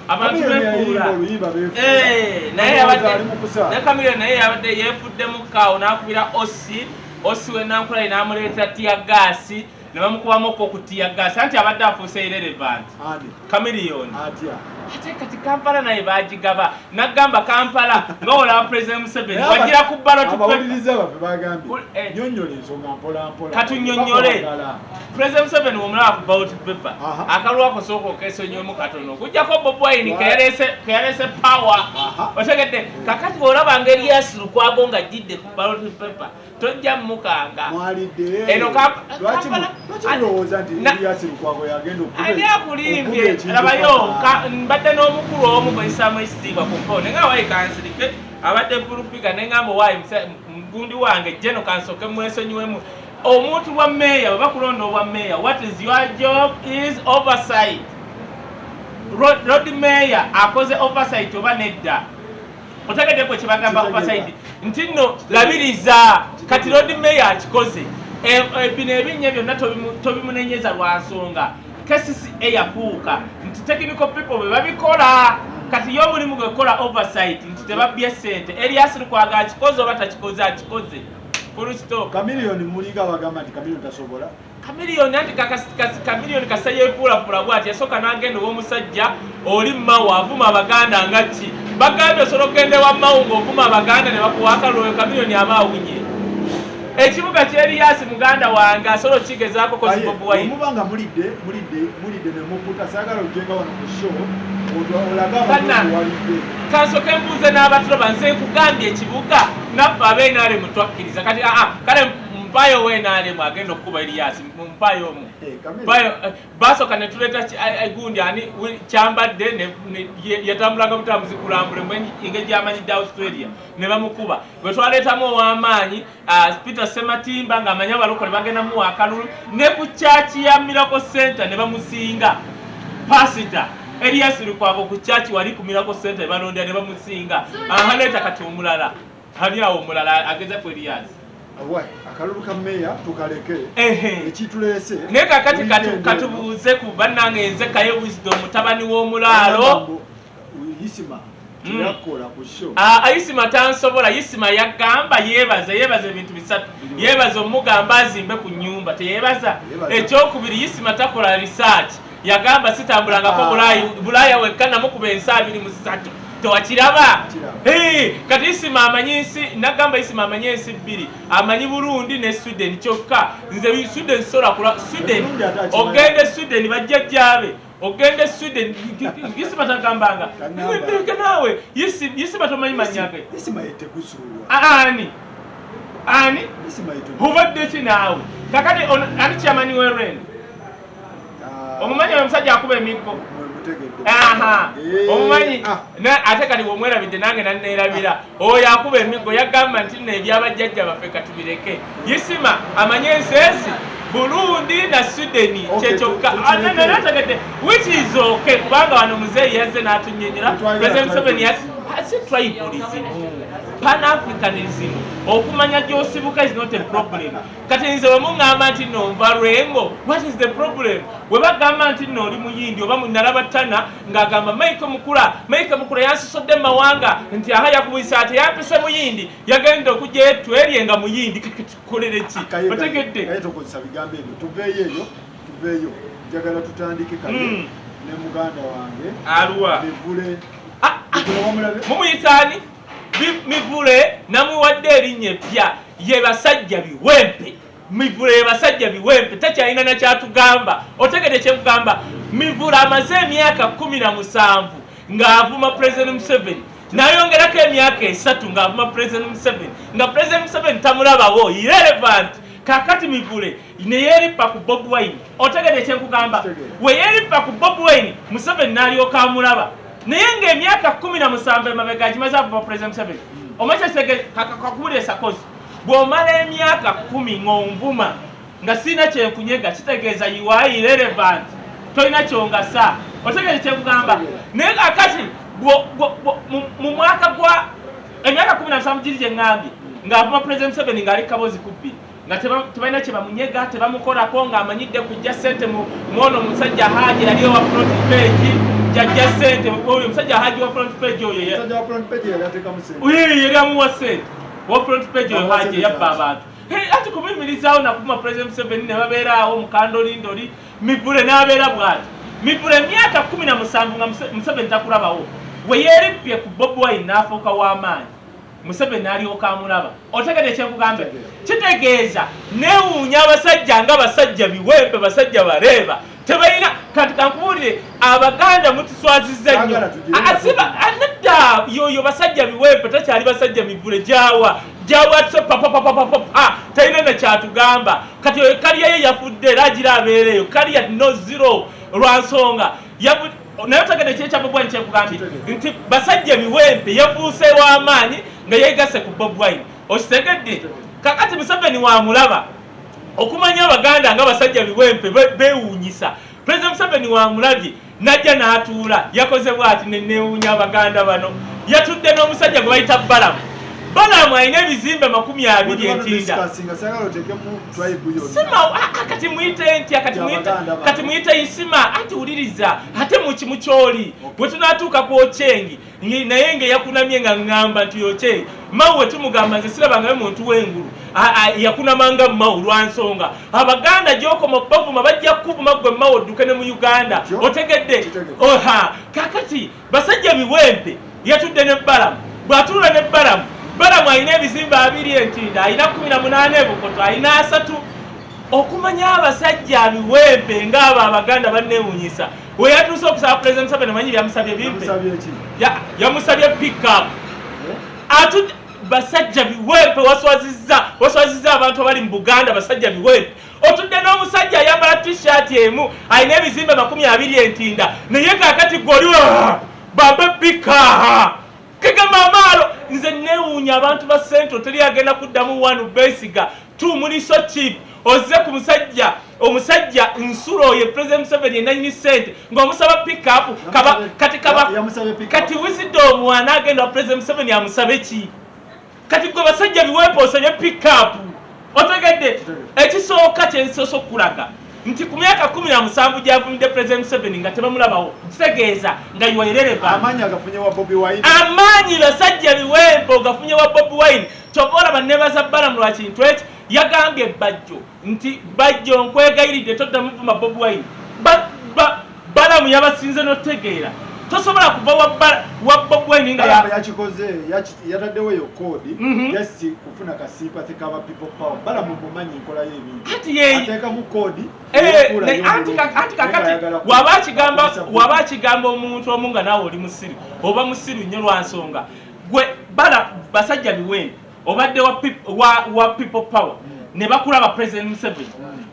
abantu befuula naye Chameleone naye yabadde yeefudde mu kaawo n'akubira osi we Nankulayi n'amuleetera tiyagaasi ne bamukubamu ku tiyagaasi anti abadde afuuse irrelevant Chameleone ate kati Kampala naye baagigaba n'agamba Kampala nga olaba President Museveni wagira ku ballot katunyonnyole President Museveni womulaba ku ballot paper akalulu ako sooka okeesonywemu katono okuggyako Bobi Wine keyaleese power otegedde kakati bw'olaba ngeri Erias Lukwago ng'ajjidde ku ballot paper tojja mukanga eno ani akulimbye labayo mbadde n'omukulu omu gweyisaamu ekitiibwa ku mpone nga wayi kansirike abadde pulupiga nengamba wayi mugundi wange jeno kansoke mwesonyiwemu omuntu wa meya bwe bakulonda obwa meya what is your job is oversight road mayor akoze oversight oba nedda otegedde kwe kyebagamba oversight nti nno labiriza kati road mayor akikoze bino ebinnya byonna tobimunenyeza lwa nsonga KCCA yafuuka nti technical people bwe babikola kati yo mulimu gwekola oversight nti tebabbye ssente Erias Lukwago akikoze oba takikoze akikoze Chameleone muliga bagamba nti Chameleone tasobola Chameleone anti Chameleone kasa yeepuulapula bw'ati yasooka n'agenda ow'omusajja oli mmawo avuma abaganda nga ki bagambye osobola okugenda ewa mmawo ng'ovuma abaganda ne bakuwa akalulu Chameleone aba awunye ekibuga ky'Erias muganda wange asobola okigezaako kozi Bobi Wine omubanga mulidde ne mukuta saagala ojenga wano ku show kansoke mbuuze n'abatulo banze nkugambye ekibuga naffe ab'enaale mutwakkiriza kati kale mpayo w'enaale agenda okukuba Erias mpayo omu basooka ne tuleeta gundi ani kyambadde yatambulanga butambuzi kulambule engeri gy'amanyidde Australia ne bamukuba bwe twaleetamu ow'amaanyi Peter Sematimba ng'amanyi abalokole bagenda muwa akalulu ne ku kyaki ya Miracle Center ne bamusinga pasita Erias Lukwago ku kyaki wali ku Miracle Center balondera ne bamusinga leeta kati omulala ali awo omulala ageza ku Erias akalulu ka meya tukaleke ekituleese naye kakati katubuuze ku bannange nze kaye Wisdom mutabani w'omulaalo Isima yakola ku show Isima tansobola Isima yagamba yeebaza ebintu bisatu yeebaza omugamba azimbe ku nnyumba teyeebaza ekyokubiri Isima takola research yagamba sitambulangako Bulaaya wekka namukuba ensi 23 tewakiraba kati Isima amanyi nagamba Isima amanyi ensi 2 amanyi Burundi ne Sweden kyokka nze Sweden sola kula Sweden ogende Sweden bajjajjaabe ogende Sweden Isima tagambanga ndeke nawe Isima tomanyi manyage Isima yete kusuulwa ani hubadde ki naawe kakati ani kyamanyi werende omumanyi omusajja akuba emiggo omumanyi ate kati bw'omwerabidde nange nanneerabira oyo akuba emiggo yagamba nti nno ebyabajjajja baffe katubireke Isima amanye enseesi Burundi na Sweden kyekyokka nategedde which is okay kubanga wano muzeeyi yazze n'atunyonyera President Museveni si tribalism Pan-Africanism okumanya gy'osibuka is not a problem kati nze bwe muŋŋamba nti nno nva Lwengo what is the problem bwe bagamba nti nno oli muyindi oba nalabatana ng'agamba Michael Mukula yansisodde mawanga nti aha yakubuyisa ate yampise muyindi yagenda okujja etwerye nga muyindi tukolere ki otegedde tokozesa bigambo ebyo tuveeyo njagala tutandike kale ne muganda wange Arua Mivule mumuyitaani Mivule namuwadde erinnya eppya ye basajja biwempe Mivule ye basajja biwempe takyalina nakyatugamba otegedde kyekugamba Mivule amaze emyaka 17 ng'avuma President Museveni nayongerako emyaka 3 ng'avuma President Museveni nga President Museveni tamulabawo irrelevant kakati Mivule neyeripa ku Bobi Wine otegedde kyekugamba we yeripa ku Bobi Wine Museveni n'alyoka amulaba naye ng'emyaka 17 emabega gimaze avuma President Museveni omakyesege kakubulira sakozi bw'omala emyaka 10 ng'onvuma nga sirina kyenkunyega kitegeeza you are irrelevant tolina kyongasa otegedde kyekugamba naye kakati mu mwaka gwa emyaka 17 giri gye ŋŋambye ng'avuma President Museveni ng'ali kabozi ku 2 nga tebalina kye bamunyega tebamukolako ng'amanyidde kujja ssente mu ono omusajja Haji yali owa front page jajja sente oyo musajja haji wa front page oyo ye musajja wa front page yagateka musente uyi yeri amuwa sente wa front page oyo haji yabba abantu ati kumimirizawo nakuma president Museveni ne babeeraawo mukandolindoli Mivule n'abeera bw'ati Mivule emyaka 17 nga Museveni takulabawo we yeerippye ku Bobi Wine n'afuuka w'amaanyi Museveni alyoka amulaba otegedde kyekugambe kitegeeza neewuunya abasajja nga basajja biwempe basajja bareeba tebalina kati kankubuulire abaganda mutuswazizza nnyo anadda yoyo basajja biwempe takyali basajja Mivule jawa talina nakyatugamba kati oyo kaliya ye yafudde era agira abeereyo kaliya no zero lwansonga naye otegedde kyekyabobwani kyekugambye nti basajja biwempe yafuuse w'amaanyi nga yeegase ku Bobi Wine okitegedde kakati Museveni wamulaba okumanya abaganda nga basajja biwempe beewuunyisa President Museveni wamulabye najja n'atuula yakoze bw'ati neewuunya abaganda bano yatudde n'omusajja gwe bayita Balamu alina ebizimbe 20 entinda kati muyite ntya kati muyite isima ati wuliriza ate mukimu kyoli bwe tunaatuuka ku Ochengi naye nga yakunamye nga ŋŋamba nti Ochengi Mawu we tumugamba nze sirabangayo muntu w'engulu yakunamanga Mawu lwansonga abaganda gy'okoma bavuma bajja kukuvuma gwe Mawu odduke ne mu Uganda otegedde kakati basajja biwempe yatudde ne Balamu bw'atuula ne Balamu alina ebizimbe 2 entinda alina 18 Bukoto alina 3 okumanya abasajja biwempe ng'abo abaganda banneewuunyisa we yatuuse okusaba President Museveni manyi byamusabye bimpe yamusabye pick up basajja biwempe waswazizza abantu abali mu Buganda basajja biwempe otudde n'omusajja ayambala t-shirt emu alina ebizimbe 20 entinda naye kaakati goliwa babe pika kegamba amaalo nze neewuunya abantu ba Central teri agenda kuddamu 1 Besigga 2 Muliso Chief ozze ku omusajja nsulo ye President Museveni enanyini sente ng'omusaba pick up kati Wisdom anaagenda wa President Museveni amusabe ki kati gwe basajja biwempe osabye pick up otegedde ekisooka kyensoso okulaga nti ku myaka 17 gyavumidde President Museveni nga tebamulabawo kitegeeza nga yuwairereva amaanyi agafunye wa Bobi Wine amaanyi basajja biwempe ogafunye wa Bobi Wine tobola bannebaza Balamu lwa kintu ekyo yagambye Bajjo nti Bajjo nkwegayiridde todda muvuma Bobi Wine Balamu yabasinze n'otegeera tosobola kuva wa Bobi Wine nga yakikoze yataddewo eyo kodi just kufuna kasimpathy kaba people power Balamu mumanyi nkola y'ebintu ateeka mu kodi anti kakati waba kigamba omuntu omu nga naawe oli musiru oba musiru nnyo lwansonga gwe basajja biwempe obadde wa people power ne bakulaba President Museveni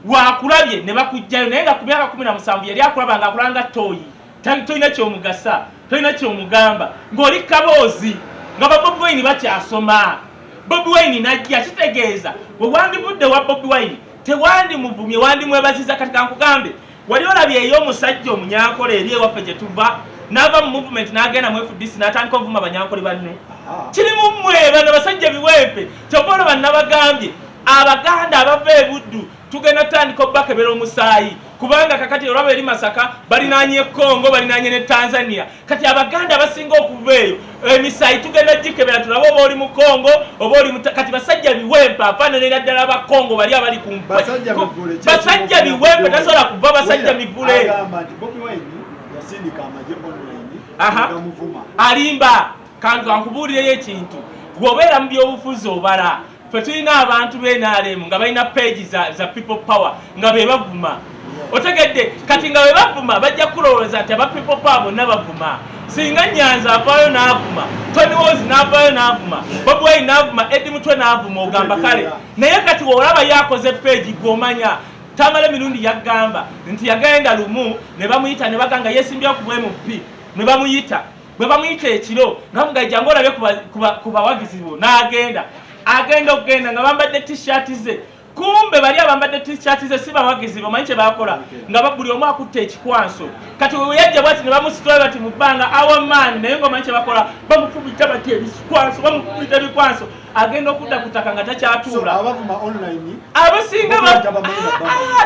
wakulabye ne bakujjayo naye nga ku myaka 17 yali akulaba nga akulanga toyi tolina kyomugasa tolina kyomugamba ng'oli kaboozi nga Bobi Wine bakyasoma Bobi Wine najja kitegeeza we wandivudde wa Bobi Wine tewandi muvumye wandi mwebaziza kati kankugambe wali olabye ey'omusajja omunyankole eri ewaffe gye tuva n'ava mu movement n'agenda mu FDC n'atandika ovuma abanyankole banne kiri mu mmwe bano basajja biwempe kyobola bannabagambye abaganda abava ebuddu tugenda tutandika obbakebera omusaayi kubanga kakati olwaba eri Masaka balinaanye Congo balinaanye ne Tanzania kati abaganda basinga okuva eyo emisaayi tugenda gikebera tulaba oba oli mu Congo oba oli kati basajja biwempe afaananira ddala aba Congo bali abali ku basajja biwempe tasobola kuva basajja Mivule alimba kankubuulireyo ekintu bw'obeera mu byobufuzi obala ffe tulina abantu b'NRM nga balina page za people power nga be bavuma otegedde kati nga be bavuma bajja kulowooza nti aba people power bonna bavuma singa Nyanza avaayo n'avuma Tony Wozi n'avaayo n'avuma Bobi Wine n'avuma Eddie Mutwe n'avuma ogamba kale naye kati woolaba yakoze page gw'omanya Tamale Mirundi yagamba nti yagenda lumu ne bamuyita ne baganga yesimbya ku MP ne bamuyita bwe bamuyita ekiro nga mugajja ng'olabe ku bawagizi bo n'agenda okugenda nga bambadde t-shirt ze kumbe bali abambadde t-shirt ze siba bagizi bamanyi kye bakola nga buli omu akutte ekikwanso kati weyajja bwati ne bamusitula bati mu bbanga our man naye ng'omanyi kye bakola bamukubita bati ebikwanso bamukubita ebikwanso agenda okudda ku ttaka nga takyatuula abasinga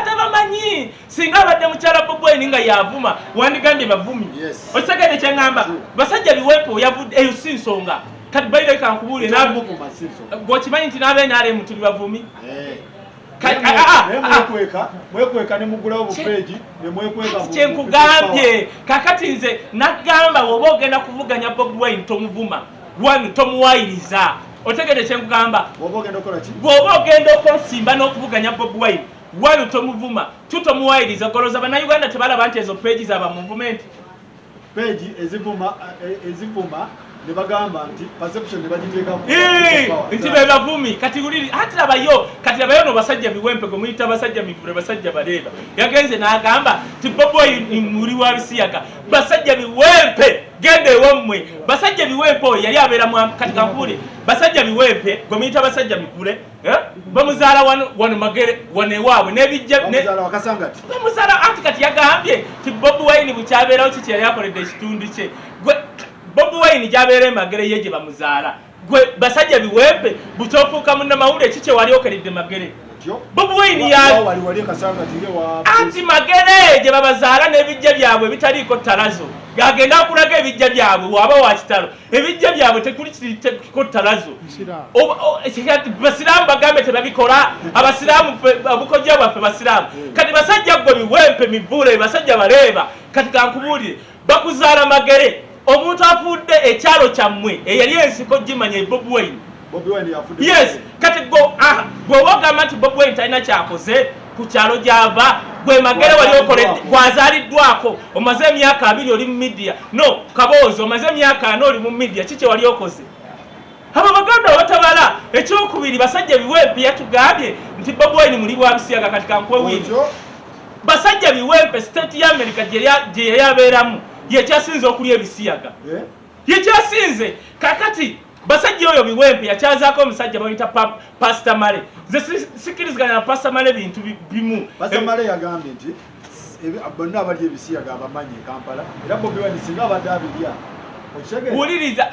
tabamanyi singa abadde mukyala Bobi Wine nga yavuma wandigambye bavumi okitegedde kye ŋŋamba basajja biweepo yavudde eyo si nsonga kati baire kankubuule gwokimanyi nti n'abenaremu tuli bavumi mwekweka ne mugulawo bupeegi ne mwekweka kyenkugambye kakati nze nagamba woba ogenda kuvuganya Bobi Wine tomuvuma wanu tomuwayiriza otegedde kyenkugamba bw'oba ogenda okwesimba n'okuvuganya Bobi Wine wanu tomuvuma tutomuwayiriza goloza bannayuganda tebalaba nti ezo peegi zaba muvumenti peegi ezivuma ne bagamba nti perception ne bagiteeka nti be bavumi kati uliri ati labayo no basajja biwempe go muyita basajja mivure basajja baleeba yagenze n'agamba ti Bobi Wine muri wa bisiyaga basajja biwempe gende womwe basajja biwempe yali abeera mu kati kankule basajja biwempe go muyita basajja mivure bamuzaala wano magere wane waabwe nebijja bamuzaala wakasangati bamuzaala ati kati yagambye ti Bobi Wine bukyabeerawo kiki yali akoledde ekitundu kye Bobi Wine jabeere magere yeje bamuzaala gwe basajja biwempe butofuuka munnamawulire kiki wali okeredde magere Bobi Wine wali kasangati wa anti magere je babazaala n'ebijja byabwe bitaliiko talazo agenda okulaga ebijja byabwe waba wa kitalo ebijja byabwe tekuliko talazo basiraamu bagambe tebabikola abasiraamu obukojja bwaffe basiraamu kati basajja gwe biwempe mivuule basajja baleeba kati kankubuulire bakuzaala magere omuntu afudde ekyalo kyammwe eyali ensiko gimanya Bobi Wine yes kati bw'obagamba nti Bobi Wine talina kyakoze ku kyalo gy'ava gwe magere wali okoledde gwazaaliddwako omaze emyaka 2 oli mu media no kaboozi omaze emyaka 4 oli mu media kiki wali okoze abo baganda batabala ekyokubiri basajja biwempe yatugambye nti Bobi Wine muli bwa bisiyaga kati kankwe wini basajja biwempe state ya America gye yabeeramu yekyasinze okulya ebisiyaga yekyasinze kakati basajja oyo biwempe yakyazaako omusajja bayita Pastor Male ze sikiriziganya na Pastor Male bintu bimu Pastor Male yagambye nti bonna abali ebisiyaga abamanyi Kampala era Bobi Wine singa abadde abirya wuliriza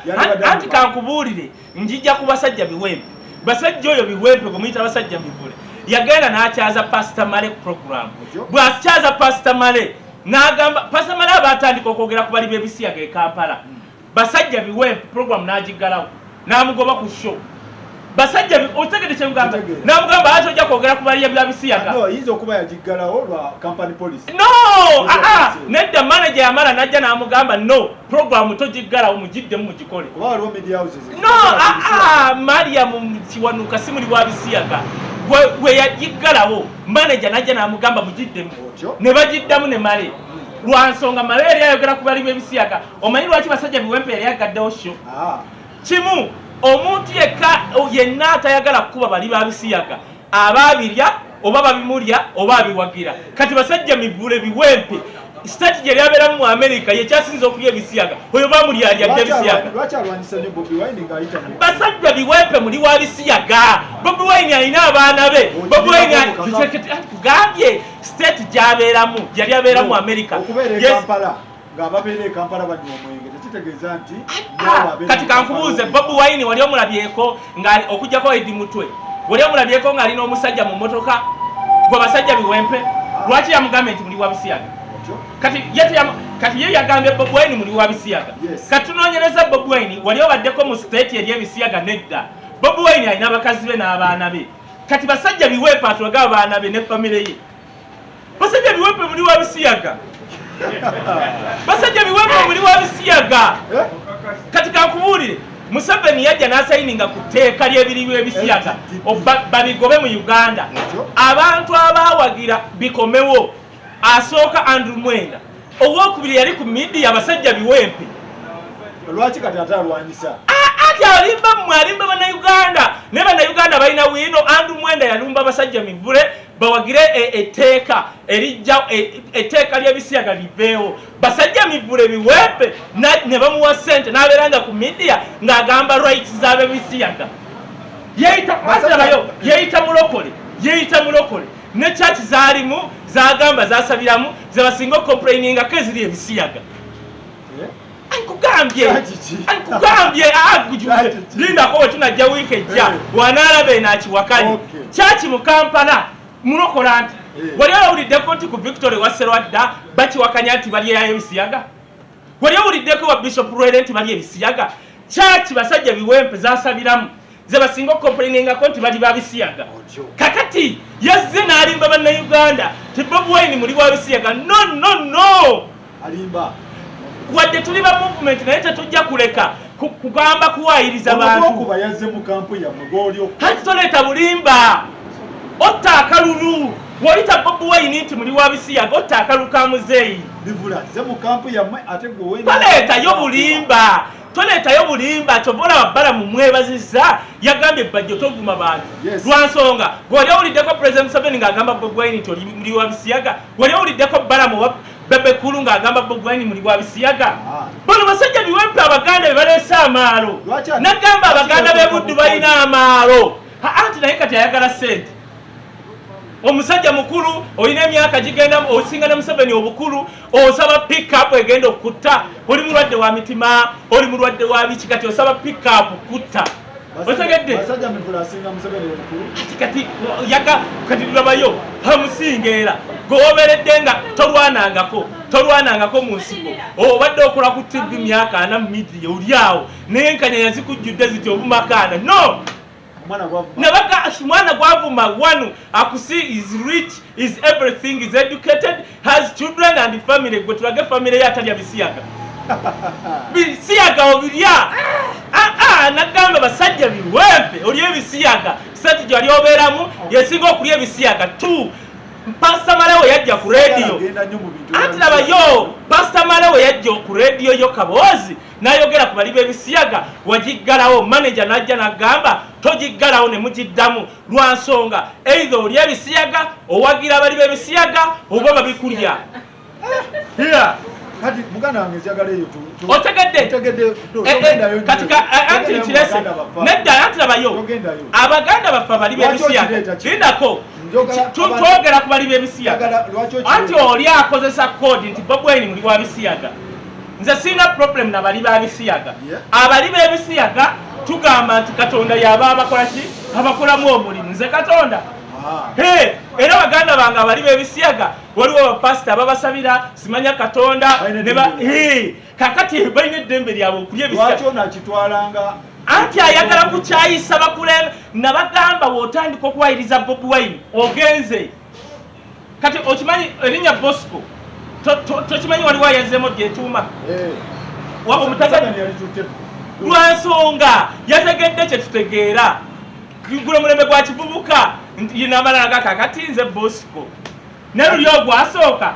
anti kankubuulire njijja ku basajja biwempe basajja oyo biwempe gumuyita basajja mivule yagenda n'akyaza Pastor Male program bw'akyaza Pastor Male n'agamba Pastor Male abatandika okwogera ku bali b'ebisiyaga e Kampala basajja biwempe program n'agiggalawo n'amugoba ku show basajja otegedde kye mugamba n'amugamba ati ojja kwogera ku bali b'ebisiyaga yinza okuba yagiggalawo lwa company policy nedda manager yamala najja n'amugamba no program togiggalawo mugiddemu mugikole Mariam Kiwanuka si muli bwa bisiyaga we yagiggalawo manager najja n'amugamba mugiddemu ne bagiddamu ne Male lwansonga Male yali ayogera ku bali b'ebisiyaga omanyi lwaki basajja biwempe yali agaddewo show kimu omuntu yenna atayagala kukuba bali babisiyaga abaabirya oba babimulya oba abiwagira kati basajja mivule biwempe state gye lyabeeramu mu America yekyasinza okulya ebisiyaga oyo bamulyalya ebisiyaga basajja biwempe muli wa bisiyaga Bobi Wine alina abaana be Bobi Wine gambye state gy'abeeramu yali abeera mu America ng'ababeera e Kampala banywa omwenge tekitegeeza nti kati kankubuuze Bobi Wine wali omulabyeko okujjako Edi Mutwe wali omulabyeko ng'alina omusajja mu mmotoka gwe basajja biwempe lwaki yamugambye nti muli wa bisiyaga kati ye yagambye Bobi Wine muli wa bisiyaga kati tunoonyereza Bobi Wine wali obaddeko mu state eri ebisiyaga nedda Bobi Wine alina abakazi be n'abaana be kati basajja biwempe atulaga abaana be ne famire ye basajja biwempe muli wa bisiyaga basajja biwempe muli wa bisiyaga kati kankubuulire Museveni yajja n'asayininga ku tteeka ly'ebiriwo ebisiyaga babigobe mu Uganda abantu abaawagira bikomewo asooka Andrew Mwenda owokubiri yali ku media abasajja biwempe lwaki kati ate alwanyisa ati alimba bannayuganda ne bannayuganda balina wiino Andrew Mwenda yalumba abasajja mivule bawagire etteeka erijja etteeka ly'ebisiyaga liveewo basajja mivule biwempe ne bamuwa ssente n'abeeranga ku media ng'agamba rights z'ab'ebisiyaga yeeyita mulokole yeeyita mulokole ne church zaalimu zagamba zasabiramu zebasinga complaininga ke ziri ebisiyaga ankugambye lindako we tunajja wiiki ejja wanaalabe nakiwakali church mu Kampala mulokola nti wali owuliddeko nti ku Victoria wa Serwadda bakiwakanya nti balyeyo ebisiyaga wali owuliddeko wa Bishop Rwere nti bali ebisiyaga church basajja biwempe zasabiramu zebasinga complaininga nti bali babisiyaga kakati yazze n'alimba bannayuganda ti Bobi Wine muli wabisiyaga no wadde tuli ba movement naye tetujja kuleka kugamba kuwayiriza bantu hati toleeta bulimba otta akalulu wolita Bobi Wine nti muli wabisiyaga otta akalulu ka muzeeyi toleetayo bulimba tobola wabbala mu mwebazizza yagambye bajjo tovuma bantu lwansonga wali owuliddeko President Museveni ng'agamba Bobi Wine nti muli wabisiyaga wali owuliddeko Balamu Bebe Kulu ng'agamba Bobi Wine muli wabisiyaga bano basajja biwempe abaganda be baleese amaalo nagamba abaganda b'e Buddu balina amaalo anti naye kati ayagala ssente omusajja mukulu olina emyaka gigenda osinga ne Museveni obukulu osaba pick-up egenda okutta oli mulwadde wa mitima oli mulwadde wa biki kati osaba pick-up kutta otegedde kati tulabayo hamusingeera gwoberedde nga tolwanangako mu nsiko obadde okola ku TV myaka 4 mu midiya oli awo naye nkanya yazikujjudde ziti obumakaana no mwana gwavuma one akusi is rich is everything is educated has children and family gwe tulage family yatalya bisiyaga bisiyaga obirya nagamba basajja biwempe oli ebisiyaga sati gyali obeeramu yesinga okulya ebisiyaga tu Pastor Malewo yajja ku radio anti labayo Pastor Malewo yajja ku radio yo Kaboozi nayogera ku bali b'ebisiyaga wajiggalawo manager najja nagamba tojiggalawo ne mugiddamu lwansonga either oli ebisiyaga owagira bali b'ebisiyaga oba babikulya kati muganda wange njagala eyo otegedde katika anti kirese nedda anti labayo abaganda baffa bali b'ebisiyaga lindako twogera ku bali b'ebisiyaga anti oli akozesa kodi nti Bobi Wine muli wabisiyaga nze sina problem na bali b'ebisiyaga abali b'ebisiyaga tugamba nti Katonda yaba abakolaki abakolamu omulimu nze Katonda era baganda bange abali b'ebisiyaga waliwo abapasita babasabira simanya Katonda kakati balina eddembe lyabwe okulya ebisiyaga anti ayagala kukyayisa bakuleme nabagamba wotandika okuwayiriza Bobi Wine ogenze kati okimanyi erinnya Bosco tokimanyi waliwo ayazeemo gyetuuma lwansonga yategedde kyetutegeera gulo mulembe gwa kivubuka yinamalanaga kakati nze Bosco ne luli ogwasooka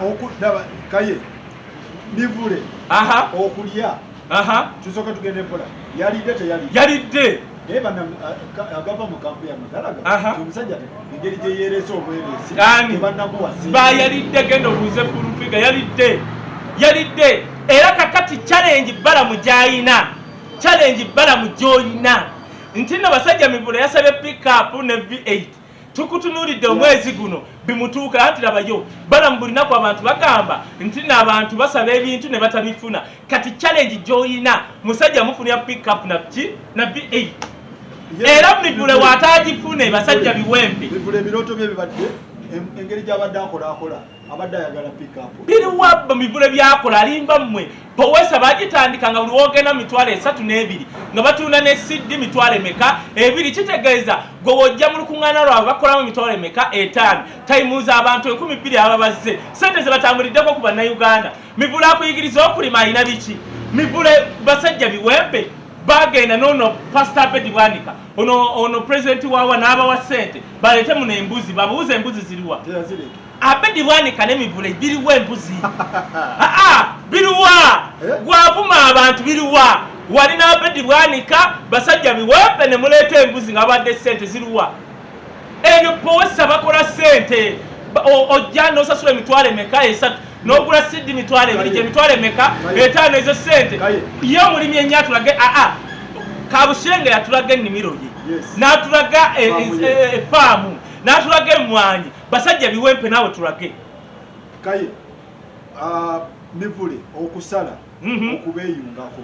kaye bivule okulya tusooka tugende mpola yalidde agava mu kampu ya Magalaga omusajja engeri gye yeerese omwebesi tebannamuwasi bayalidde genda obuuze fulufiga yalidde era kakati challenge Balamu gy'olina nti nno basajja Mivule yasabye pick-up ne V8 tukutunuulidde omwezi guno bimutuuka anti labayo Balamu buli naku abantu bagamba nti n'abantu basaba ebintu ne batabifuna kati challenge gy'olina musajja mufunira pick-up na V8 era Mivule waatagifune basajja biwempe Mivule ebirooto bye bibadde engeri gy'abadde akola abadde ayagala pick-up biriwabba Mivule byakola alimba mmwe Powesa bagitandika nga buli wogenda mitwalo 32 nga batunda ne CD mitwalo emeka 2 kitegeeza gwe wojja mu lukuŋŋaana lwabwe bakolamu mitwalo emeka 5 tayimuuza abantu 2,000 ababazze sente ze batambuliddeko ku bannayuganda Mivule akuyigiriza okulima alina biki Mivule basajja biwempe bagenda nono Pastor Bedi Bwanika ono president wawa n'abawa sente balete muno embuzi babuuza embuzi ziriwa Abedi Bwanika ne Mivule biriwa embuzi biriwa gwavuma abantu biriwa walina Abedi Bwanika basajja biwempe ne muleeta embuzi nga badde sente ziriwa ebyo Powesa bakola sente ojja n'osasula emitwalo emeka 3 n'ogula CD mitwalo 2 gye mitwalo emeka 5 ezo sente ye omulimi ennyo atulage Kabushenge yatulaga ennimiro ye n'atulaga efaamu n'atulage emmwanyi basajja biwempe naawe tulage kaye Mivule okusala okubeeyungako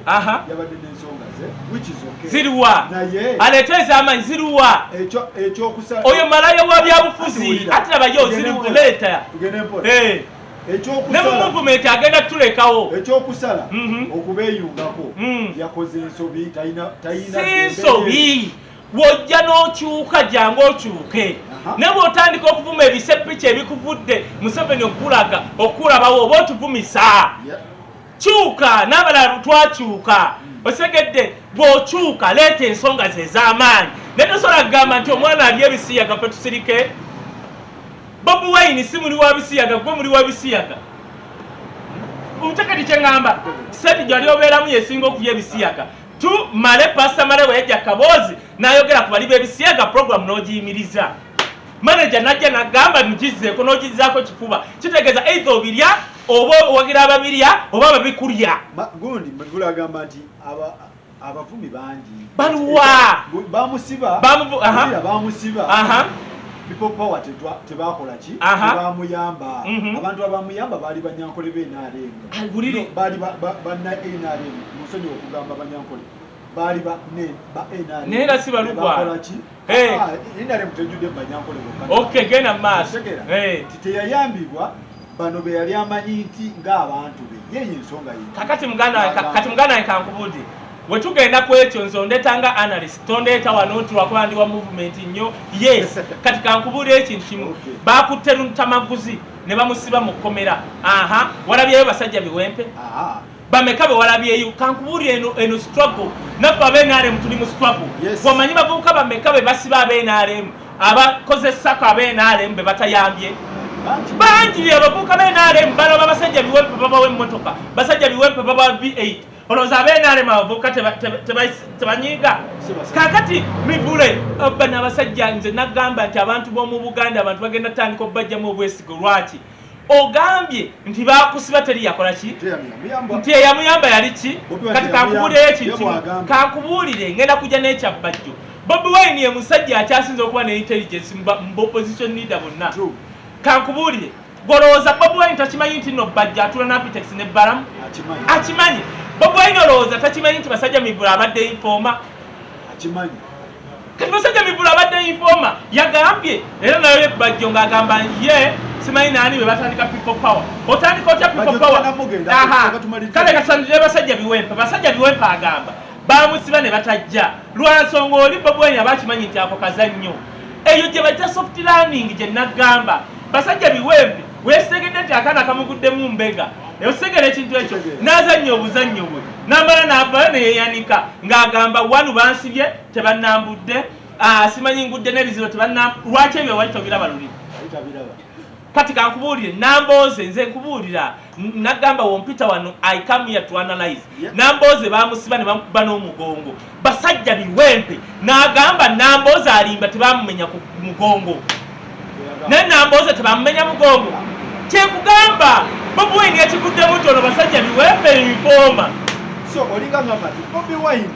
yabadde n'ensonga ze which is okay ziriwa naye aleeta ez'amaanyi ziriwa ekyokusala oyo malaya wa byabufuzi ate labayo ziriwa leeta ne mu movement agenda tulekawo ekyokusala okubeeyungako yakoze ensobi talina nsobi wojja n'okyuka jangu okyuke ne bw'otandika okuvuma ebisepiki ebikuvudde Museveni okulabawo oba otuvumisa kyuka n'abalala twakyuka osegedde bw'okyuka leeta ensonga ze ez'amaanyi ne tosobola kugamba nti omwana ali ebisiyaga fe tusirike Bobi Wine si muli wa bisiyaga gwe muli wa bisiyaga omutekati kye ŋŋamba sente gy'ali obeeramu yesinga okuya ebisiyaga male pasita male bwe yajja kaboozi n'ayogera ku bali b'ebisiyaga puroguramu n'ogiyimiriza manager najja n'agamba mugizeeko n'ogizaako kifuba kitegeeza eitha obirya oba owagira ababirya oba ababikulya gundi Mivule agamba nti abavumi bangi baluwa bamusiba People Power tebakola ki tebamuyamba abantu abamuyamba baali banyankole b'NRM baali banna NRM musonyi okugamba banyankole baali ba NRM nera si balugwa NRM tejjudde banyankole okay genda maaso teyayambibwa bano be yali amanyi nti ng'abantu be yeye ensonga ye kati muganda nkankubudi wetugenda ku ekyo nze ondetanga analyst tondeeta wano nti lwakuba wa movement nnyo yes kati kankubuulira ekintu kimu bakutte Ntamaguzi ne bamusiba mu kkomera walabyeyo basajja biwempe bameka be walabyeyo kankubuulira eno struggle naffe ab'NRM tuli mu struggle wamanyi bavubuka bameka be basiba ab'NRM abakozesako ab'NRM be batayambye bangi abavubuka b'NRM balaba basajja biwempe babawa emmotoka basajja biwempe babawa V8 olowooza ab'NRM abavubuka tebanyiiga kaakati Mivule bano abasajja nze nagamba nti abantu b'omu Buganda abantu bagenda tandika okubajjamu obwesigo lwaki ogambye nti bakusiba teri yakola ki nti eyamuyamba yali ki kati kankubuulire ekintu kankubuulire ngenda kujja n'ekyabbajjo Bobi Wine ye musajja akyasinza okuba ne intelligence mu opposition leader bonna kankubuulire golowooza Bobi Wine takimanyi nti no bajja atula n'apitex ne balamu akimanyi Bobi Wine olowooza takimanyi nti basajja Mivule abadde informa akimanyi kati basajja Mivule abadde informa yagambye era nayo ebbajjo ng'agamba ye simanyi naani be batandika People Power otandika otya People Power kale kasandire basajja biwempe agamba bamusiba ne batajja lwansonga oli Bobi Wine abakimanyi nti ako kazannyo eyo gye bajja soft landing gye nagamba basajja biwempe weesegedde nti akaana kamuguddemu mbega osegera ekintu ekyo n'azannya obuzannyo bwe n'amala n'avaayo ne yeeyanika ng'agamba wanu bansibye tebannambudde simanyi ngudde n'ebizibu lwaki ebyo wali tobiraba luli kati kankubuulire nambooze nze nkubuulira nagamba wompita wano I come here to analyze nambooze bamusiba ne bamukuba n'omugongo basajja biwempe n'agamba nambooze alimba tebamumenya ku mugongo naye nambooze tebamumenya mugongo kyekugamba Bobi Wine yakiguddemu nti ono basajja biwempe informa so olinganga mati Bobi Wine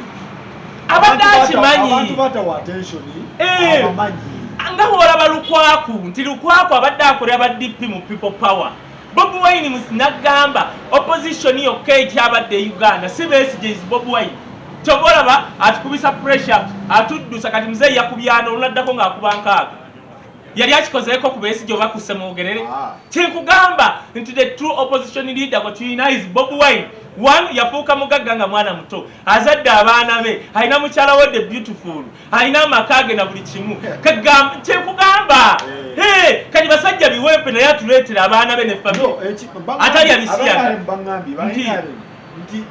abadde akimanyi abantu batawa attention abamanyi nga bw'olaba Lukwaku nti Lukwaku abadde akolera ba DP mu People Power Bobi Wine nagamba opposition yokka ekyabadde Uganda si Besigye Bobi Wine kyova olaba atukubisa pressure atuddusa kati muzeeyi yakubyana olunaddako ng'akuba nkaaga yali akikozeeko ku Besigye oba ku Ssemugerere kyenkugamba nti the true opposition leader gwe tulina is Bobi Wine one yafuuka mugagga nga mwana muto azadde abaana be alina mukyala we the beautiful alina amaka ge na buli kimu kyenkugamba kati basajja biwempe naye atuleetera abaana be ne family atali abisiyaga nti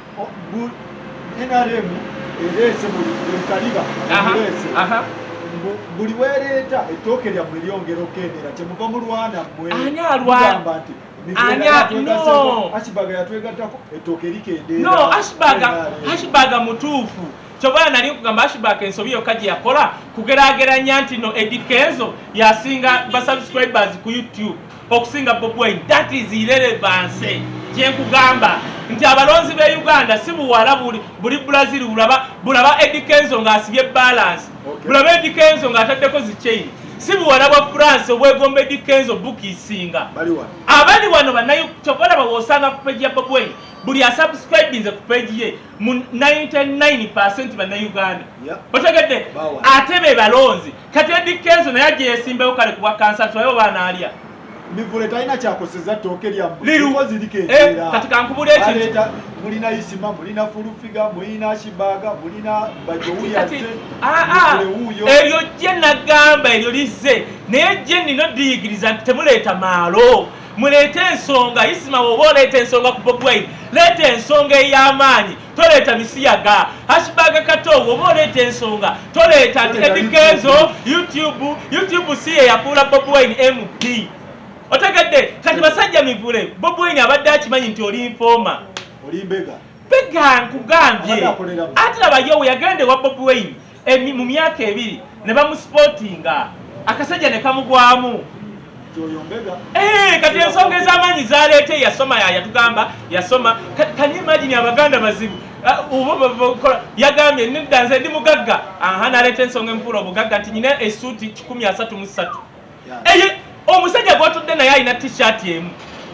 NRM ereese buli kaliba buli weereeta ettooke lyammwe lyongera okendera kyemuva mu Rwanda mmwe gamba nti Ashbaga yatwegattako ettooke likendera no Ashbaga mutuufu kyobala nali nkugamba Ashbaga ensobi yokka gye yakola kugeraageranya nti no Eddie Kenzo yasinga basubscribers ku YouTube okusinga Bobi Wine that is irrelevance kyenkugamba nti abalonzi be Uganda si buwala buli Brazil bulaba Eddie Kenzo ng'asibye balance bulaba Eddie Kenzo ng'ataddeko zichain si buwala bwa France obwegombe Dikenzo bukisinga abali wano banayo chokola bawosanga ku page ya Bobi Wine buli asubscribinze ku page ye mu 99% bana Uganda otegedde atebe balonzi kati Dikenzo naye aje yesimbeho kale kuba kansa twayo bana alia Mivule taina chakoseza toke lya mbuzi dikenzera katika nkubule eti mulina isima mulina fulufiga mulina shibaga mulina bajowi ate elyo jenna gamba elyo lize naye jenni no digiriza temuleta malo mulete ensonga isima woboleta ensonga ku Bobi Wine leta ensonga y'amaanyi toleta misiyaga hashibaga kato woboleta ensonga toleta Dikenzo YouTube siye yapula Bobi Wine MP otegedde kati basajja Mivule Bobi Wine abadde akimanyi nti oli informa oli mbega nkugambye ate abayowe yagende wa Bobi Wine mu myaka ebiri ne bamusportinga akasajja ne kamugwamu kati ensonga ez'amaanyi zaleete yasoma yatugamba yasoma kani imagine abaganda bazibu yagambye nedda nze ndi mugagga naleeta ensonga empula obugagga nti nyina esuuti 133 omusajja gwatudde naye alina t-shirt emu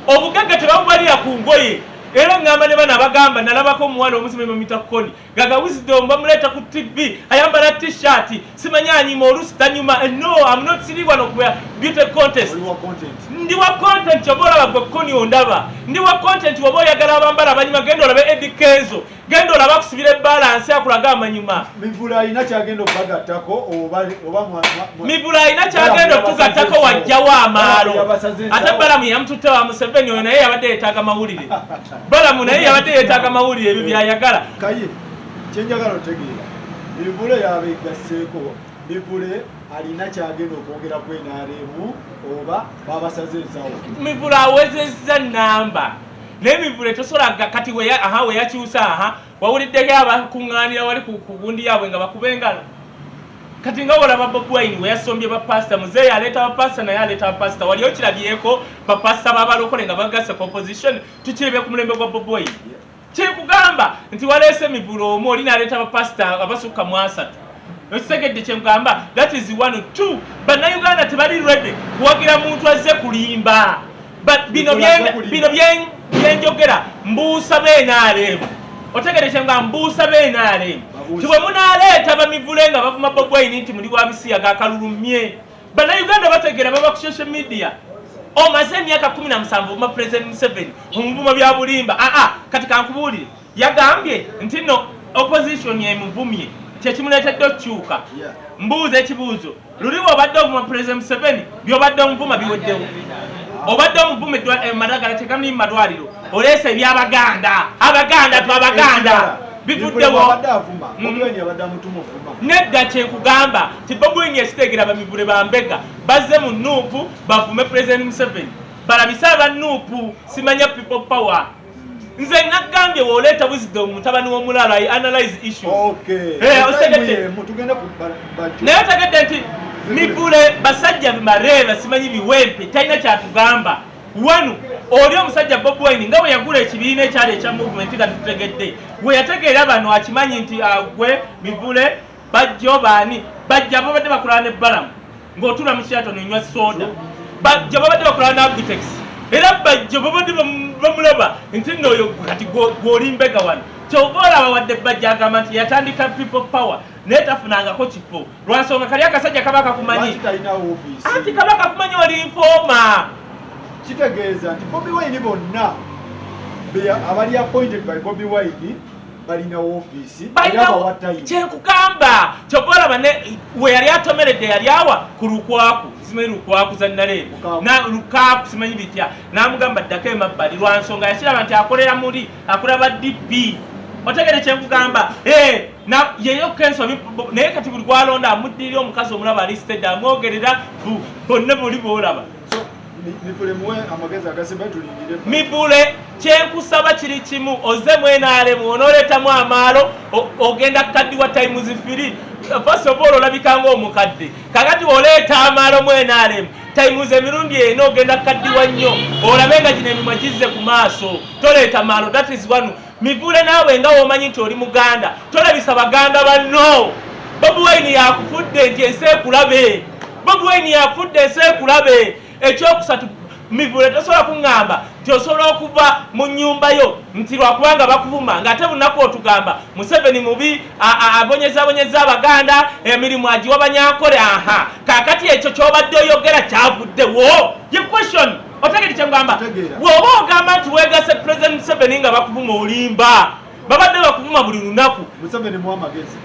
obugagga tebabubalira ku ngoye era ngamba ne bana bagamba nalabako omuwala omusime mitakoni gaga Wisdom bamuleeta ku TV ayambala t-shirt simanya anyima olusi tanyuma no I'm not silly one of beauty contest ndi wa content obola bagokoni ondaba ndi wa content wobo yagala abambala abanyuma gendo olabe Dikenzo gendo olaba kusubira balance akulaga amanyuma Mivula ina kyagendo bagatako oba Mivula ina kyagendo tugatako wajjawo amaalo ate balamu yamtutte wa Museveni oyo naye yabadde yeetaaga mawulire balamu naye yabadde yeetaaga mawulire ebyo byayagala kaye kyenjagala otegeera Mivule yabegaseeko Mivule alina kyagenda okwogera ku NRM oba babasaze ensawo Mivule awezezza namba naye Mivule tosolaga kati we yakyusa wawuliddeko abakuŋŋaanira wali ku gundi yaabwe nga bakubengala kati nga olaba Bobi Wine we yasombye bapasita muzeeyi aleeta bapasita naye aleeta bapasita wali okirabyeko bapasita b'abalokole nga bagase composition tukirebe ku mulembe gwa Bobi Wine kyekugamba nti waleese Mivule omu oli n'aleeta bapasita abasukka mu 3 ekisegedde kyemugamba that is 1 2 bannayuganda tebali ready kuwagira muntu azze kulimba bino byenjogera mbuusa b'NRM otegedde kyemugamba mbuusa b'NRM tibwe munaleeta bamivule nga bavuma Bobi Wine nti muli wa bisiya gakalulumye bannayuganda bategeera baba ku social media omaze emyaka 17 ma President Museveni omuvuma bya bulimba kati kankubuulire yagambye nti no opposition yemuvumye kyekimuleetedde okukyuka mbuuza ekibuuzo luli obadde omuvuma President Museveni byobadde omuvuma biweddewo obadde omuvume Madagala tegamuli mu malwaliro oleese ebyabaganda twabaganda bivuddewo nedda kyekugamba ti Bobi Wine yesitegera bamivule bambega bazze mu Nuupu bavume President Museveni balabise abanuupu simanya people power nze nagambye woleeta Wisdom mutabani w'omulala analyze issue naye tegedde nti Mivule basajja bimareeba simanyi biwempe talina kyatugamba wanu oli omusajja Bobi Wine nga bwe yagula ekibiina ekyali ekya movement nga tutegedde we yategeera bano akimanyi nti gwe Mivule bajja baani bajja babadde bakolana ne Balamu ng'otula mu kyato nenywa soda bajja babadde bakolana ne Agitex era bajja babadde bamulaba nti nnoyo kati gw'oli mbega wano kyova olaba wadde bajja agamba nti yatandika people power naye tafunangako kifo lwansonga kali akasajja kaba kakumanyi anti kaba kakumanyi oli informa kitegeeza nti Bobi Wine bonna abali appointed by Bobi Wine balina ofiisi kyekugamba kyova olaba we yali atomeredde yali awa ku lukwaku simanyi lukwaku zannaleero lukaaku simanyi bitya n'amugamba ddako emabbali lwansonga yakiraba nti akolera muli akola ba DP otegere kyekugamba yeyo kenso naye kati buli gwalonda amuddirira omukazi omulaba alisted amwogerera bonna buli boolaba Mivule kyenkusaba kiri kimu oze mu NRM onooletamu amaalo ogenda kukaddiwa times 3 first of all olabika ng'omukadde kakati oleeta amaalo mu NRM times emirundi eno ogenda kukaddiwa nnyo olabe nga gino emimwa gizze ku maaso toleeta maalo that is one Mivule naawe nga womanyi nti oli muganda tolabisa baganda banno Bobi Wine yakufudde nti ensi ekulabe Bobi Wine yafudde sekulabe ekyokusatu Mivule tosobola kuŋŋamba nti osobola okuva mu nnyumba yo nti lwakubanga bakuvuma ng'ate bunaku otugamba Museveni mubi abonyezabonyeza Abaganda emirimu agiwa Banyankole aha kaakati ekyo ky'obadde oyogera kyavuddewo ye question otegedde kye ngamba bw'oba ogamba nti weegase President Museveni nga bakuvuma olimba babadde bakuvuma buli lunaku Museveni muwamagezi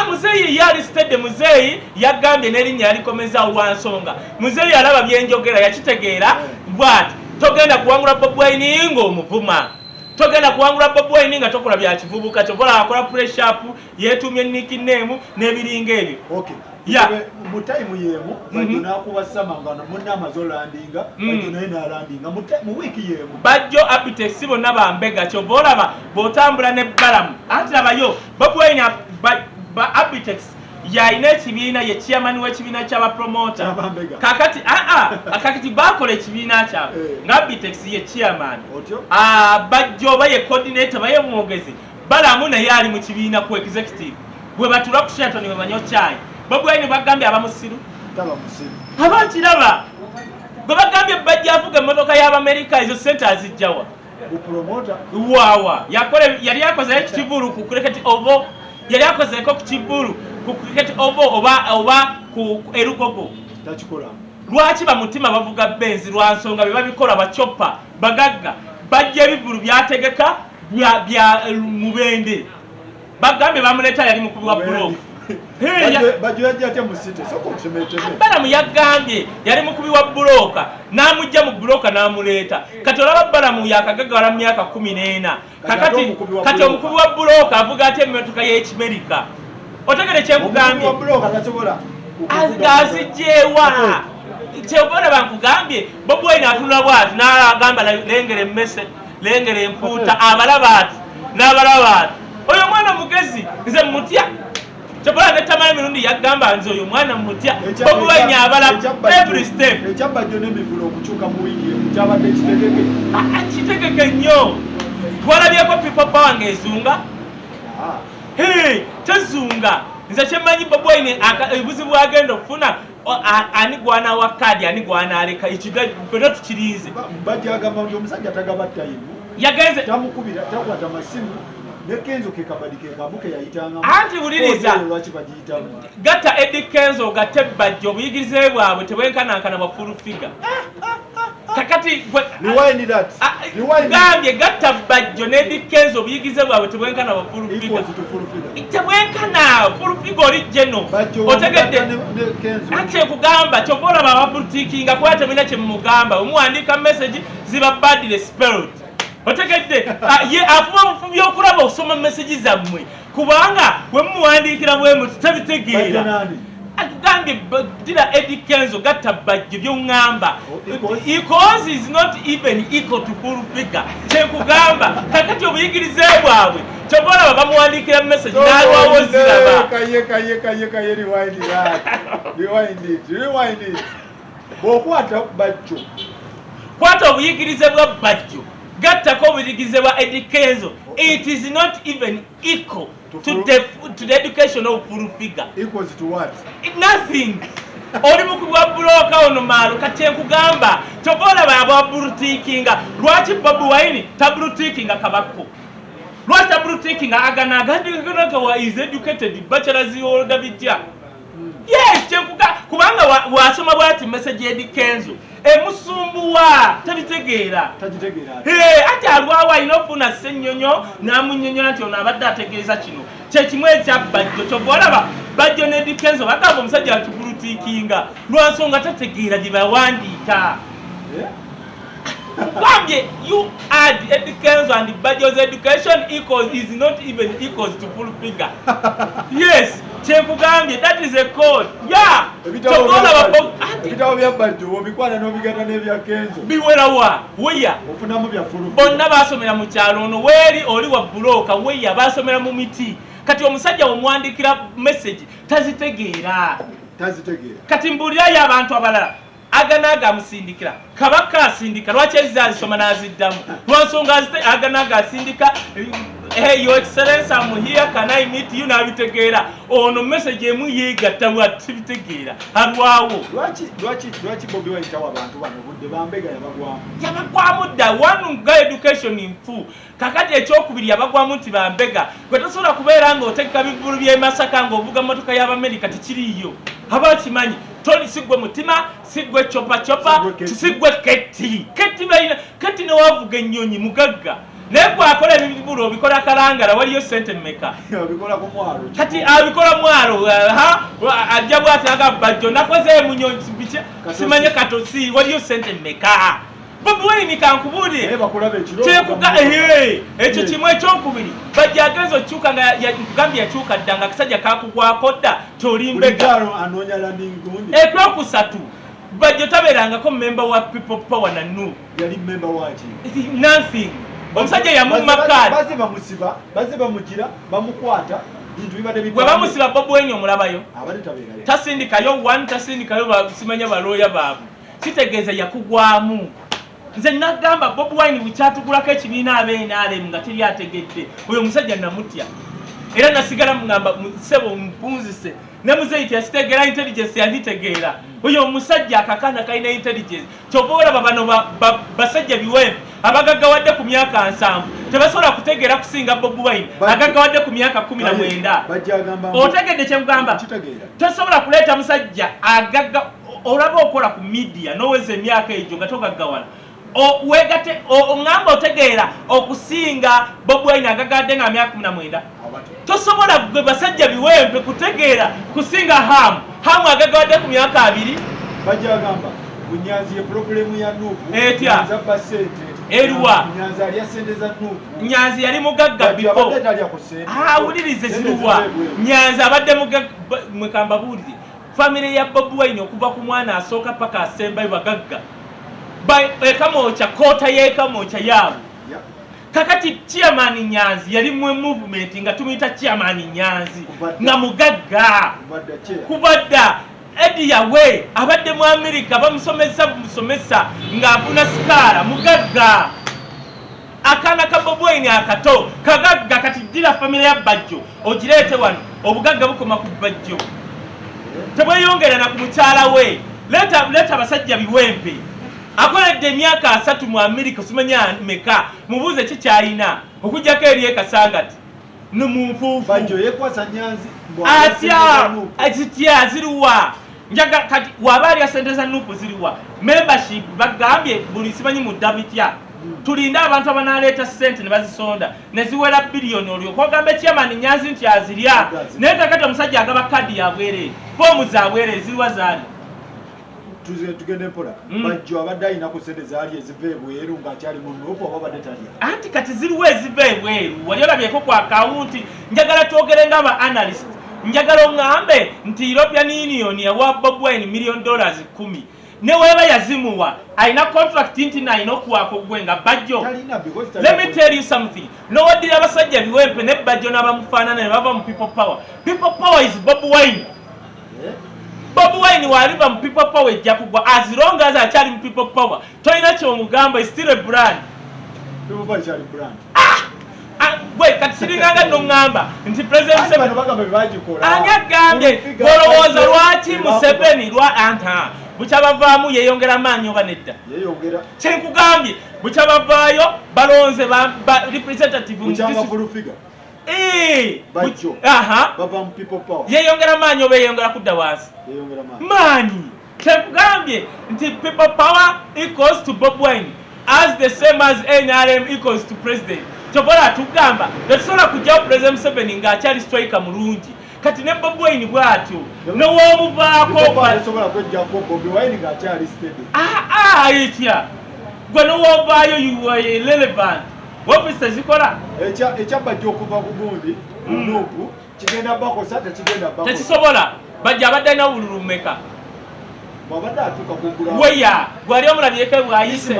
Muzeeyi yalisitedde Muzeeyi yagambye n'erinnya yalikomeza olwansonga Muzeeyi alaba byenjogera yakitegeera bw'ati togenda kuwangula Bobi Wine ng'omuvuma togenda kuwangula Bobi Wine nga tokola bya kivubuka kyobola akola press up yeetumye nickname n'ebiringa ebyo mu time yemu Bajjo n'akuba Samangano munna amazolandinga Bajjo naye n'alandinga mu wiiki yemu Bajjo Abitex bonna bambega kyobola bw'otambula ne Balamu anti labayo Bobi Wine Abitex yalina ekibiina ye chairman w'ekibiina ky'abapromota kakati bakola ekibiina kyabwe nga Abitex ye chairman Bajjo baye coordinator baye mwogezi Balamu naye ali mu kibiina ku executive bwe batula ku Sheraton bwe banyo chai Bobi Wine bagambye abamusiru abakiraba bwe bagambye bajja avuga emmotoka y'Abamerika ezo sente azijjawa wawa yali yakoze ekitibulu ku cricket oval yali akozeeko ku kibulu ku cricket oval oba ku erugogo lwaki bamutima bavuga benzi lwa nsonga bye babikola bacoppa bagagga bajja ebivulu byategeka bya mubende bagambye bamuleeta yali mukubi wa buloka Balamu yagambye yali mukubi wa buloka n'amujja mu buloka n'amuleeta kati olaba Balamu yakagagala mu myaka 14 kati omukubi wa buloka avuga ate emmotoka y'Ekimerika otegere kyemugambye azijjeewa kyebona bankugambye Bobi Wine atunula bw'ati n'agamba lengere empuuta abalaba ati n'abalaba ati oyo mwana mugezi nze mutya Chobola netamala mirundi yagamba nze oyo mwana mutya Bobi Wine abala every step ekyabajjo n'emivulo okukyuka mu wiiki ekyabadde kitegeke nnyo twalabyeko people power ng'ezunga tezunga nze kyemmanyi Bobi Wine ebuzibu agenda okufuna ani gwana wa kadi ani gwana aleka ekibyo tukirize bajja agamba nti omusajja tagaba tayimu yagenze tamukubira takwata masimu Kenzo ke kabadike kabuke yayitanga anti buliriza gatta Eddie Kenzo gatte Bajjo buyigirize bwabwe tebwenkana bwa full figure kakati rewind that gambye gatta Bajjo ne Eddie Kenzo buyigirize bwabwe tebwenkana bwa full figure tebwenkana full figure original otegedde ate kugamba chobola baba politikinga kwate mina kye mugamba omuandika message ziba badly spelled otegedde ye afuba mufubi okulaba osoma message zammwe kubanga we muwandiikira bwe muti tabitegeera agambye dira Eddie Kenzo gatta Bajjo byongamba because is not even equal to full figure kyekugamba kakati obuyigirize bwabwe kyobola bamuwandiikira message n'alwawo ziraba kaye rewind it bw'okwata Bajjo kwata obuyigirize bwa Bajjo gattako obuyigirize bwa Eddie Kenzo it is not even equal to the education of full figure. Equals to what? Nothing. Oli mukubwa buloka ono malo katenkugamba tobola baba brutikinga lwaki Bobi Wine tabrutikinga kabako lwaki tabrutikinga agana agandi wa is educated bachelor's holder bitya yes chenkuga kubanga wasoma bwati message Eddie Kenzo emusumbuwa tabitegeera ati alwawa inofuna senyonyo namunyonyo nti ono abadde ategeeza kino kyekimwe ekya Bajjo kyobolaba Bajjo ne Eddie Kenzo bagamba omusajja atubrutikinga lwansonga tategeera gye bawandiika Wambye, you add Eddie Kenzo and Bajjo's education is not even equals to full figure. Yes, Chekugambye, that is a code. Yeah. Biwera wa, weya. Bonna basomera mu kyalo ono weri oli wa buloka weya basomera mu miti. Kati omusajja omwandikira message tazitegeera. Kati mbulira y'abantu abalala. Aganaga musindikira kabaka asindika lwaki ezali soma naziddamu lwansonga aganaga asindika hey your excellence I'm here can I meet you nabitegeera ono message emu yegatta bwatibitegeera alwawo lwaki Bobi Wine tawa abantu bano budde bambega yabagwamu dda one guy education in full kakati ekyokubiri yabagwamu nti bambega gwe tosobola kubeera ng'otegeka bivulu by'e Masaka ng'ovuga motoka y'Abamerika tekiriiyo aba kimanyi toli sigwe mutima sigwe chopa sigwe keti balina keti ne wavuga ennyonyi mugagga nekwa akola ebibulu obikola kalangala waliyo sente mmeka abikola ku mwalo kati abikola mwalo ajja bwati agabajjo nakoze munyonyi biche simanye katosi waliyo sente mmeka Bobi Wine kankubulire bakulabe ekiro ekyo kimwe ekyokubiri bajja agezo chuka nga Gambia yachuka ddanga kasajja kakugwako dda tolimmbega anonya landing gundi ekyokusatu bajja taberangako member wa People Power na nu yali member wachi nothing omusajja yamumma kadi baze bamugira bamukwata bintu bibadde bwe bamusiba Bobi Wine omulabayo abali taberayo tasindikayo one tasindikayo simanya baloya baabu kitegeeza yakugwamu nze nagamba Bobi Wine bukyatugulako ekibiina abenaale nga teri ategedde oyo musajja namutya era nasigala mugamba sebo mpunzise ne muzeyi yasitegera intelligence yanditegeera oyo omusajja akakana kalina intelligence kyobola babano basajja biwempe abagaggawadde ku myaka 7 tebasobola kutegeera kusinga Bobi Wine agaggawadde ku myaka 19 otegedde kyemugamba tosobola kuleeta musajja agagga olaba okola ku media noweza emyaka egyo nga togaggawala wegate ngamba otegeera okusinga Bobi Wine agagadde nga myaka 19 tosobola gwe basajja biwempe kutegeera kusinga hamu agagawadde ku myaka 2 bajagamba bunyazi ye problemu ya Nuupu etya Eriwa Nyanzi ali yasendeza Nuupu Nyanzi yali mugagga bifo awulirize ziruwa Nyanzi abadde mugagga mwekamba bulire family ya Bobi Wine okuva ku mwana asooka paka asembayo bagagga ekamocha kota yekamocha yabo kakati chairman Nyanzi yali mu movement nga tumita chairman Nyanzi nga mugagga kubadda edi yawe abadde mu America bamusomesa nga afuna skala mugagga akana ka Bobi Wine akato kagagga kati dira family ya Bajjo ogirete wano obugagga bukoma ku Bajjo tebweyongera na ku mukyala we leta basajja biwempe akoledde emyaka 3 mu America simanya meka mubuze kikyalina okujjako eriye kasangati numunfufu Bajjo yekwasa Nyanzi atya ziriwa njaga kati wabali asendeza Nuupu ziriwa membership bagambye buli simanyi mu dabitya tulinda abantu abanaleeta sente ne bazisonda ne ziwera billion olyo kogamba chairman Nyanzi nti azirya naye kakati omusajja agaba kadi yabwere fomu zabwere ziriwa zali tugende mpola Bajjo abadde alina ku sente zaali eziva ebweru ng'akyali mu Nuupu oba badde talya anti kati ziriwa eziva ebweru wali olabyeko ku akawunti njagala twogere ng'aba analyst njagala oŋŋambe nti European Union yawa Bobi Wine $1 million 10 ne weba yazimuwa alina contract nti naina okuwaako gwe nga Bajjo let me tell you something nowaddira abasajja biwempe ne Bajjo n'abamufaanana ne bava mu People Power is Bobi Wine Bobi Wine waliva mu People Power ejja kugwa as long as akyali mu People Power tolina kyomugamba is still a brand People Power kyali brand gwe kati siringanga noŋŋamba nti President Museveni ani agambye olowooza lwaki Museveni anta bukyabavaamu yeeyongera maanyi oba nedda kyenkugambye bukyabavaayo balonze representative yeeyongera maanyi oba yeeyongera kudda wansi maanyi kyenkugambye nti People Power equals to Bobi Wine as the same as NRM equals to president kyobola tugamba tetusobola kujjawo President Museveni ng'akyali striker mulungi kati ne Bobi Wine bw'atyo newoomuvaako etya gwe newoovaayo you are irrelevant wofisi zikola ekyabajja okuva ku gundi Nuupu kigenda bakosa tekisobola bajja abadde alina obululu mmeka babadde atuuka kugula weya gwali omulabyeko bwayise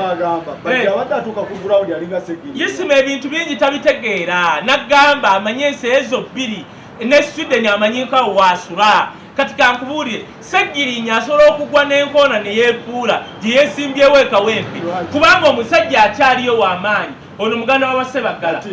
yisima ebintu bingi tabitegeera nagamba amanye ensi ezo 2 ne Sweden amanyinkawo wasula kati kankubuulire Ssegirinya asobola okugwa n'enkoona ne yeepuula gye yeesimbyewo ekawempe kubanga omusajja akyaliyo w'amaanyi ono muganda w'Abassebagala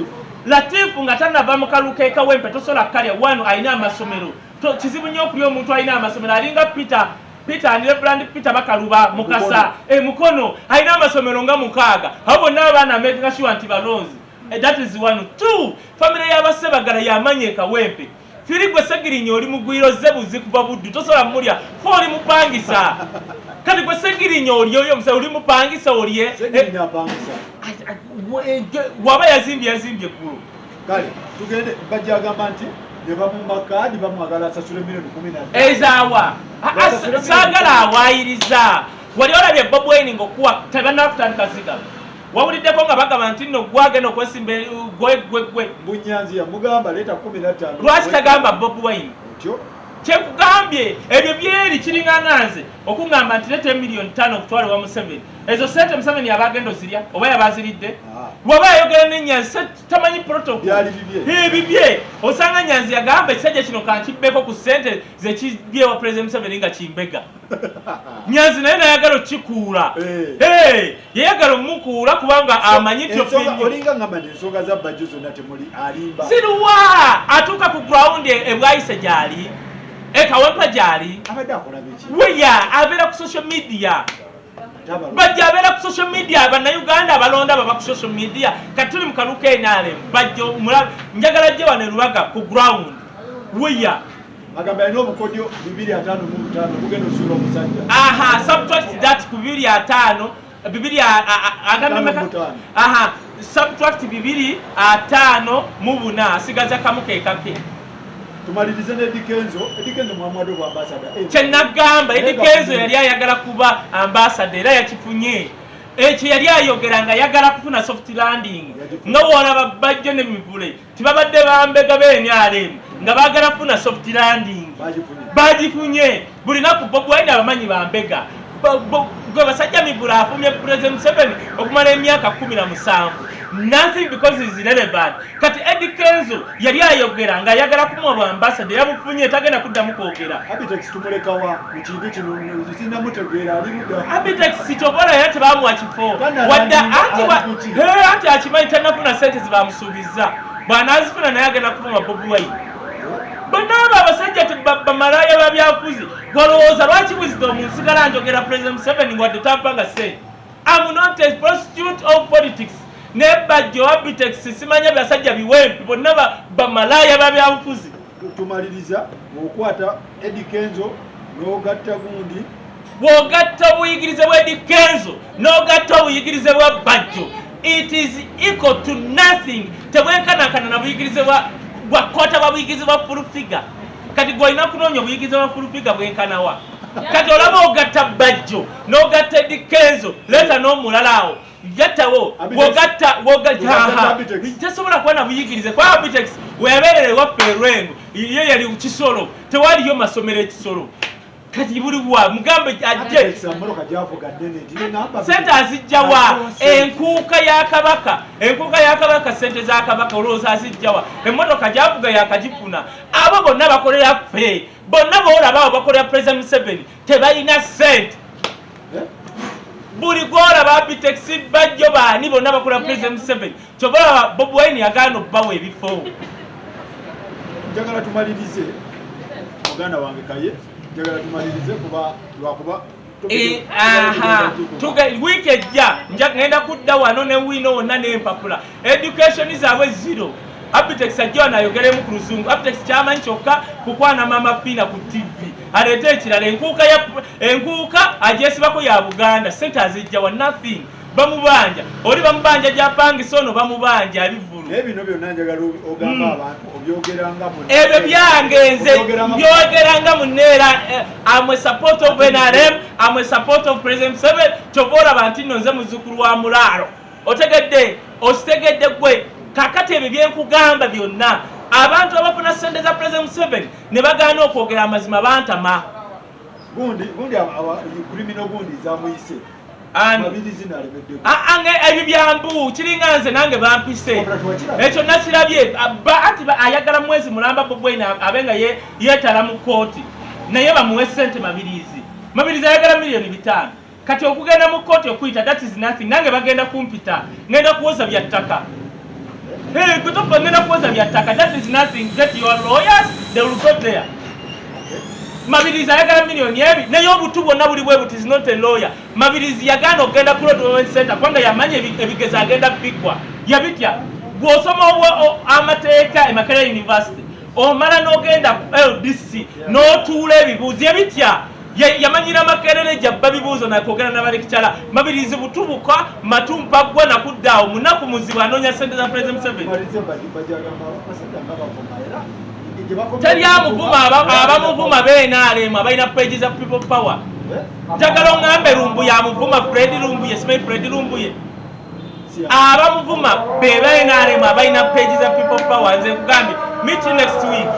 Latifu nga tanava mu kaluke kawempe tosobola kalya wano alina amasomero kizibu nnyo okuli omuntu alina amasomero alinga Peter and Reverend Peter Bakaluba Mukasa Mukono alina amasomero nga 6 abo bonna abaana making sure nti balonzi. That is 1. 2 family y'abasebagala yamanye kawempe Filigwe Segirinyo oli mugwiro zebuzi kuva buddu tosobola mulya fo oli mupangisa kati gwe Segirinyo oli oyo musa oli mupangisa oliye Segirinyo apangisa waba yazimbye kulu kale tugende bajja agamba nti ne bamumaka ni bamagala asasule milioni 10 ezawa sagala awayiriza wali olabye Bob Wine ngokuwa tabanakutandika ziga wawuliddeko nga bagamba nti nno gwagenda okwesimba gwe Bunyanzi ya mugamba leta 15 lwaki tagamba Bob Wine kyekugambye ebyo byeri kiringananze okungamba nti leta milioni 5 okutwala wa Museveni ezo sente Museveni yabagenda ozirya oba yabaziridde waba yayogera n'Enyanzi tamanyi protocol bibye osanga Nyanzi yagamba ekisajja kino kankibbeko ku sente zekibyewa President Museveni nga kimbega Nyanzi naye nayagala okikuula yayagala omukuula kubanga amanyi olinga ngamba ensonga za bajjo zonna temuli alimba ziruwa atuuka ku ground ebwayise gyali Kawempe gyali weya abeera ku social media bajja abeera ku social media bannayuganda abalonda baba ku social media kati tuli mu kaluka enale bajjo njagala gye wano Lubaga ku ground weya agamba ino obukodyo 255 bugenda osuula omusajja subtract that ku 255 subtract 255 mu 4 asigaza kamu kekake tumalirize ne Dikenzo mwamwado wa ambassador kyenagamba Dikenzo yali ayagala kuba ambassador era yakifunye ekyo yali ayogeranga yagala kufuna soft landing nga wona babajje ne mivule tibabadde bambega benyalemu nga bagala kufuna soft landing bagifunye buli naku Bob Wine abamanyi bambega gwe basajja mivule afumye President Museveni okumala emyaka 17 nothing because is irrelevant kati Dikenzo yali ayogera nga yagala kumuwa ambassador yabufunye tagenda kuddamu kwogera Abitex tumulekawa mu kintu kino sinna mutegeera ali muda Abitex sitobola yate bamuwa kifo wadda anti akimanyi tanafuna sente zibamusuubiza bwana azifuna naye agenda kumuwa Bob Wine bonna abasajja bamalaya babyafuzi gwalowooza lwaki wisdom nsigala njogera President Museveni ngwadde tampanga sente I'm not a prostitute of politics nebajjo Abitex simanya byasajja biwempe bonna bamalaya babyafuzi tumaliriza okwata Dikenzo n'ogatta gundi bw'ogatta obuyigirize bwa Dikenzo n'ogatta obuyigirize bwa Bajjo it is equal to nothing tebwenkanakana na buyigirize bwa kota bwa buyigirize bwa full figure kati gwalina kunoonya obuyigirize bwa full figure bwenkanawa kati olaba ogatta Bajjo n'ogatta Dikenzo leta n'omulalawo yatawo wogatta tasobola kuba na buyigirize kwa Abitex weyabeerere waffe Lwengo ye yali kisolo tewaliyo masomero ekisolo kati buliwa mugambe ajje sente azijjawa enkuuka ya Kabaka sente za Kabaka olowooza azijjawa emmotoka gyavuga yakagifuna abo bonna bakolera ffe bonna boolaba bakolera President Museveni tebalina sente buli gwolaba Abitex bajjo baani bonna bakola President Museveni kyobola Bob Wine yagaana obbawa ebifo njagala tumalirize muganda wange Kaye njagala tumalirize kuba lwakuba wiiki ejja ngenda kudda wano ne wino wonna n'empapula education zaabwe 0 Abitex ajja wanayogeremu ku luzungu Abitex kyamanyi kyokka kukwana mama Pina ku TV aleete ekirala enkuuka agyesibako ya Buganda sente azijja wa nothing bamubanja oli bamubanja gyapangisa ono bamubanja abivulu ebino byonna njagala ogamba abantu obyogeranga mu ebyo byangenze byogeranga mu nneera I'm a support of NRM I'm a support of President Museveni kyobola abantu nno nze muzzukulu wa mulaalo otegedde ositegedde gwe kakati ebyo byenkugamba byonna abantu abafuna sente za President Museveni ne bagaana okwogera amazima bantama gundi criminal gundi zamuyise ebyo byambu kiringa nze nange bampise ekyo nakirabye ati ayagala mwezi mulamba Bob Wine abenga yeetala mu kooti naye bamuwe sente mabirizi ayagala milioni 5 kati okugenda mu kooti okuyita that is nothing nange bagenda kumpita ngenda kuwoza bya ttaka Hey, go to Panena Posa Yataka. That is nothing. Get your lawyers, they will go there. Mabirizi ayagala million yebi naye obutu bwonna buli bwe buti is not a lawyer. Mabirizi yagana ogenda ku Road Center kwanga yamanya ebigezo agenda biggwa yabitya bw'osoma amateeka e Makerere University omala n'ogenda ku LDC n'otuula ebibuuzo ebitya yamanyira Makerere jabba bibuuzo nakwogera n'abalekitala. Mabirizi butubuka matumpa gwa nakuddaawo munaku muzibu anoonya ssente za President Museveni. Teri amuvuma abamuvuma b'NRM abalina pages za People Power. Njagala oŋŋambe Lumbuye amuvuma Fred Lumbuye, simanyi Fred Lumbuye. Abamuvuma be NRM abalina pages za People Power. Nze nkugambye meet you next week.